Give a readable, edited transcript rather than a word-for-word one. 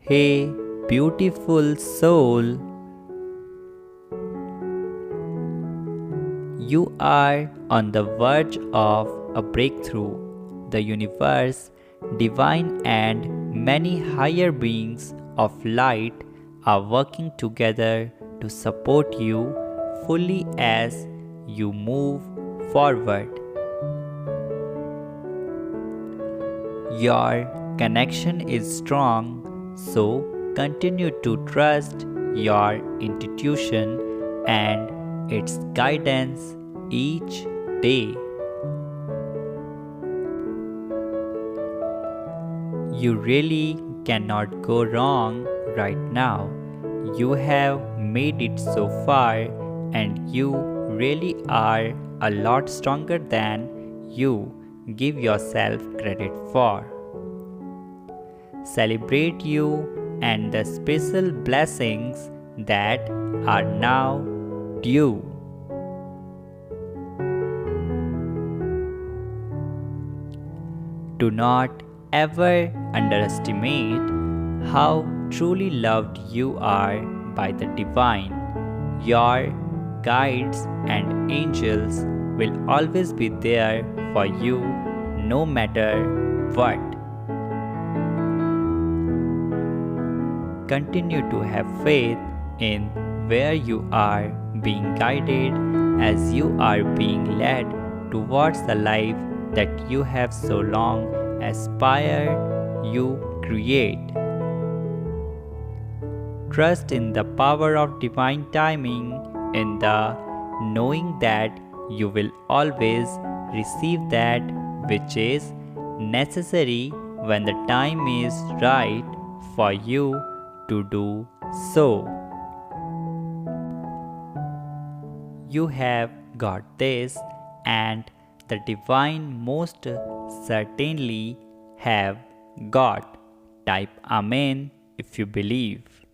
Hey, beautiful soul, you are on the verge of a breakthrough. The universe, divine, and many higher beings of light are working together to support you fully as you move forward. Your connection is strong, so continue to trust your intuition and its guidance each day. You really cannot go wrong right now. You have made it so far, and you really are a lot stronger than you give yourself credit for. Celebrate you and the special blessings that are now due. Do not ever underestimate how truly loved you are by the divine. Your guides and angels will always be there for you no matter what. Continue to have faith in where you are being guided as you are being led towards the life that you have so long aspired you create. Trust in the power of divine timing, in the knowing that you will always receive that which is necessary when the time is right for you to do so. You have got this, and the divine most certainly have got. Type Amen if you believe.